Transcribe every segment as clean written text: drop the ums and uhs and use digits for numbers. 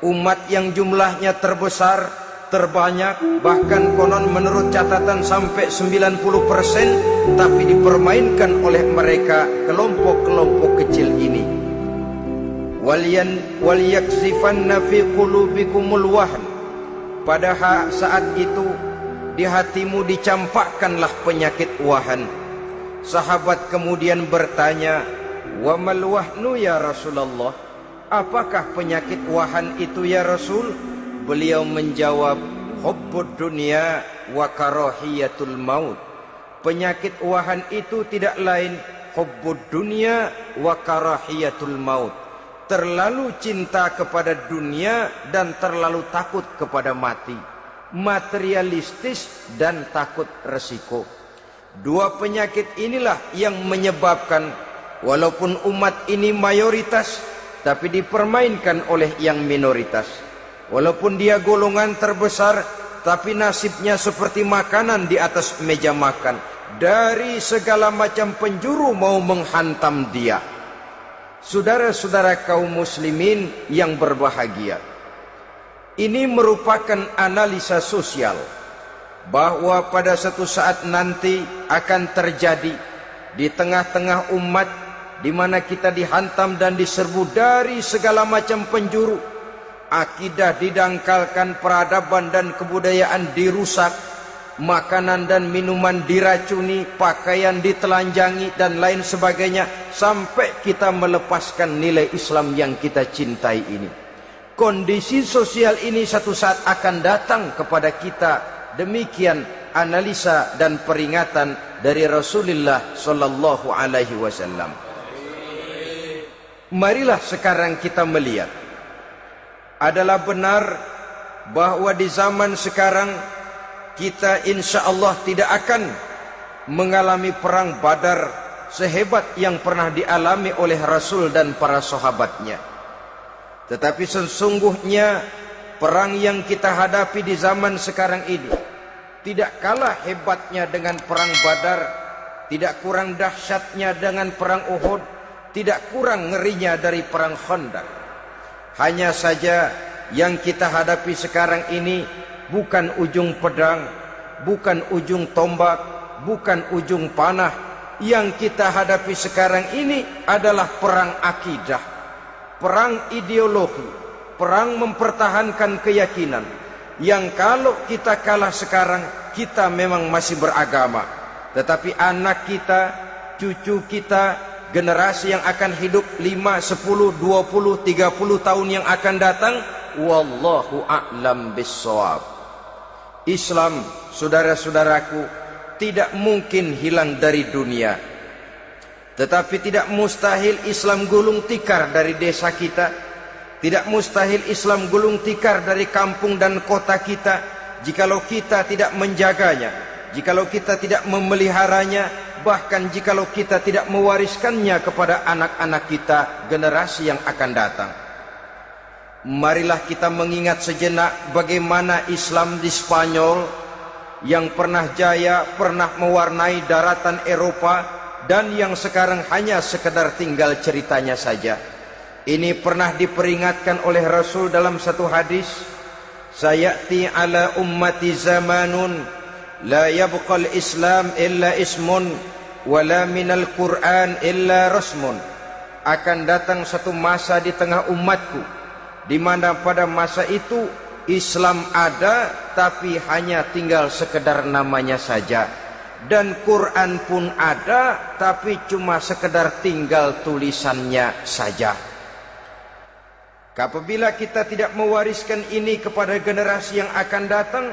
Umat yang jumlahnya terbesar, terbanyak, bahkan konon menurut catatan sampai 90%, tapi dipermainkan oleh mereka kelompok-kelompok kecil ini. Walyaksifanna fi qulubikumul wahn. Pada saat itu di hatimu dicampakkanlah penyakit wahan. Sahabat kemudian bertanya, "Wa mal wahnu ya Rasulullah?" Apakah penyakit wahan itu ya Rasul? Beliau menjawab, "Hubbud dunya wa karahiyatul maut." Penyakit wahan itu tidak lain hubbud dunya wa karahiyatul maut. Terlalu cinta kepada dunia dan terlalu takut kepada mati. Materialistis dan takut resiko. Dua penyakit inilah yang menyebabkan walaupun umat ini mayoritas, tapi dipermainkan oleh yang minoritas. Walaupun dia golongan terbesar, tapi nasibnya seperti makanan di atas meja makan. Dari segala macam penjuru mau menghantam dia. Saudara-saudara kaum muslimin yang berbahagia, ini merupakan analisa sosial bahwa pada suatu saat nanti akan terjadi di tengah-tengah umat di mana kita dihantam dan diserbu dari segala macam penjuru. Akidah didangkalkan, peradaban dan kebudayaan dirusak, makanan dan minuman diracuni, pakaian ditelanjangi dan lain sebagainya, sampai kita melepaskan nilai Islam yang kita cintai ini. Kondisi sosial ini satu saat akan datang kepada kita. Demikian analisa dan peringatan dari Rasulullah sallallahu alaihi wasallam. Marilah sekarang kita melihat, adalah benar bahwa di zaman sekarang kita insya Allah tidak akan mengalami perang Badar sehebat yang pernah dialami oleh Rasul dan para sahabatnya. Tetapi sesungguhnya perang yang kita hadapi di zaman sekarang ini tidak kalah hebatnya dengan perang Badar, tidak kurang dahsyatnya dengan perang Uhud, tidak kurang ngerinya dari perang Khandaq. Hanya saja yang kita hadapi sekarang ini bukan ujung pedang, bukan ujung tombak, bukan ujung panah. Yang kita hadapi sekarang ini adalah perang akidah, perang ideologi, perang mempertahankan keyakinan. Yang kalau kita kalah sekarang, kita memang masih beragama. Tetapi anak kita, cucu kita, generasi yang akan hidup 5, 10, 20, 30 tahun yang akan datang, wallahu a'lam bissawab. Islam, saudara-saudaraku, tidak mungkin hilang dari dunia. Tetapi tidak mustahil Islam gulung tikar dari desa kita. Tidak mustahil Islam gulung tikar dari kampung dan kota kita, jikalau kita tidak menjaganya, jikalau kita tidak memeliharanya, bahkan jikalau kita tidak mewariskannya kepada anak-anak kita, generasi yang akan datang. Marilah kita mengingat sejenak bagaimana Islam di Spanyol yang pernah jaya, pernah mewarnai daratan Eropa, dan yang sekarang hanya sekedar tinggal ceritanya saja. Ini pernah diperingatkan oleh Rasul dalam satu hadis, "Sayati ala ummati zamanun la yabqal Islam illa ismun wala minal Qur'an illa rasmun." Akan datang satu masa di tengah umatku di mana pada masa itu Islam ada tapi hanya tinggal sekedar namanya saja, dan Quran pun ada tapi cuma sekedar tinggal tulisannya saja. Apabila kita tidak mewariskan ini kepada generasi yang akan datang,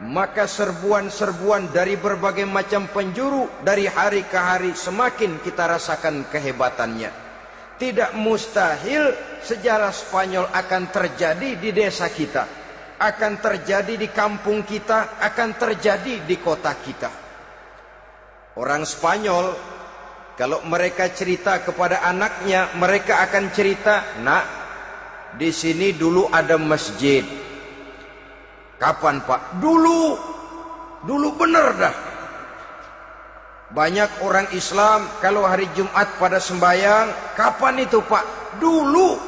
maka serbuan-serbuan dari berbagai macam penjuru dari hari ke hari semakin kita rasakan kehebatannya. Tidak mustahil sejarah Spanyol akan terjadi di desa kita, akan terjadi di kampung kita, akan terjadi di kota kita. Orang Spanyol kalau mereka cerita kepada anaknya, mereka akan cerita, "Nak, di sini dulu ada masjid." "Kapan, Pak?" Dulu bener dah. Banyak orang Islam kalau hari Jumat pada sembahyang, "Kapan itu, Pak?" Dulu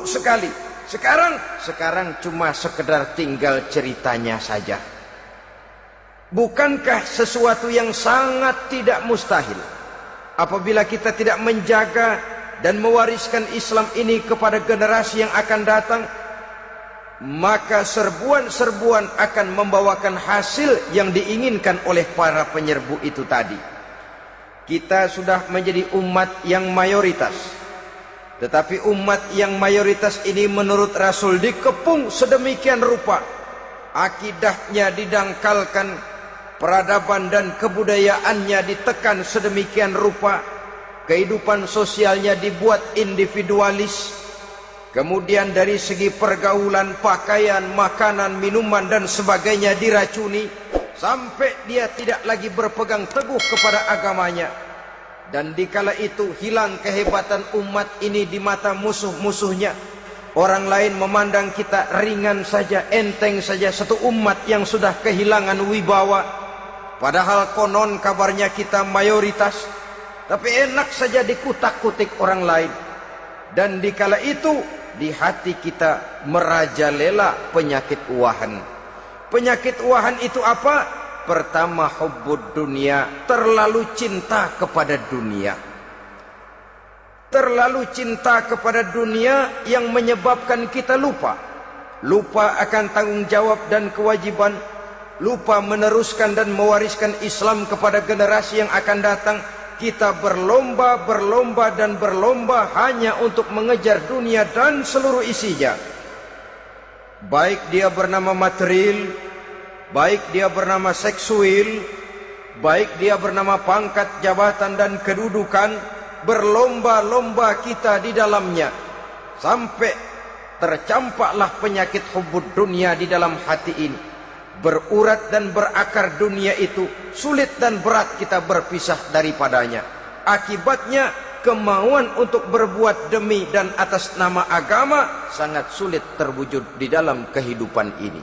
sekali. Sekarang cuma sekedar tinggal ceritanya saja. Bukankah sesuatu yang sangat tidak mustahil apabila kita tidak menjaga dan mewariskan Islam ini kepada generasi yang akan datang, maka serbuan-serbuan akan membawakan hasil yang diinginkan oleh para penyerbu itu tadi. Kita sudah menjadi umat yang mayoritas, tetapi umat yang mayoritas ini menurut Rasul dikepung sedemikian rupa, akidahnya didangkalkan, peradaban dan kebudayaannya ditekan sedemikian rupa, kehidupan sosialnya dibuat individualis, kemudian dari segi pergaulan, pakaian, makanan, minuman dan sebagainya diracuni, sampai dia tidak lagi berpegang teguh kepada agamanya. Dan dikala itu hilang kehebatan umat ini di mata musuh-musuhnya. Orang lain memandang kita ringan saja, enteng saja, satu umat yang sudah kehilangan wibawa. Padahal konon kabarnya kita mayoritas, tapi enak saja dikutak-kutik orang lain. Dan dikala itu di hati kita merajalela penyakit uahan. Penyakit uahan itu apa? Pertama, hubbud dunia, terlalu cinta kepada dunia. Terlalu cinta kepada dunia yang menyebabkan kita lupa akan tanggung jawab dan kewajiban, lupa meneruskan dan mewariskan Islam kepada generasi yang akan datang. Kita berlomba hanya untuk mengejar dunia dan seluruh isinya. Baik dia bernama material, baik dia bernama seksual, baik dia bernama pangkat, jabatan dan kedudukan, berlomba-lomba kita di dalamnya. Sampai tercampaklah penyakit hubbud dunia di dalam hati ini. Berurat dan berakar dunia itu, sulit dan berat kita berpisah daripadanya. Akibatnya kemauan untuk berbuat demi dan atas nama agama sangat sulit terwujud di dalam kehidupan ini.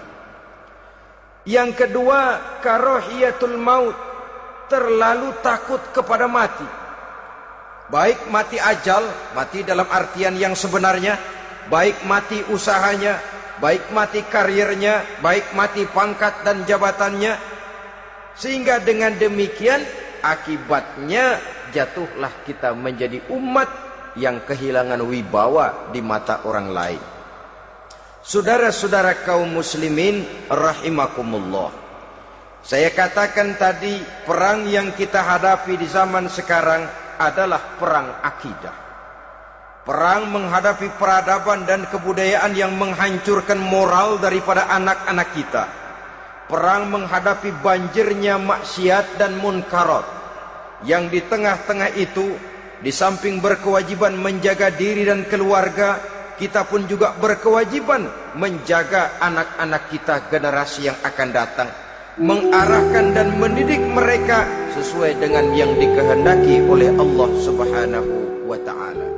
Yang kedua, karahiyatul maut, terlalu takut kepada mati. Baik mati ajal, mati dalam artian yang sebenarnya, baik mati usahanya, baik mati karirnya, baik mati pangkat dan jabatannya. Sehingga dengan demikian akibatnya jatuhlah kita menjadi umat yang kehilangan wibawa di mata orang lain. Saudara-saudara kaum muslimin rahimakumullah, saya katakan tadi, perang yang kita hadapi di zaman sekarang adalah perang akidah. Perang menghadapi peradaban dan kebudayaan yang menghancurkan moral daripada anak-anak kita. Perang menghadapi banjirnya maksiat dan munkarat, yang di tengah-tengah itu, di samping berkewajiban menjaga diri dan keluarga, kita pun juga berkewajiban menjaga anak-anak kita, generasi yang akan datang, mengarahkan dan mendidik mereka sesuai dengan yang dikehendaki oleh Allah Subhanahu wa ta'ala.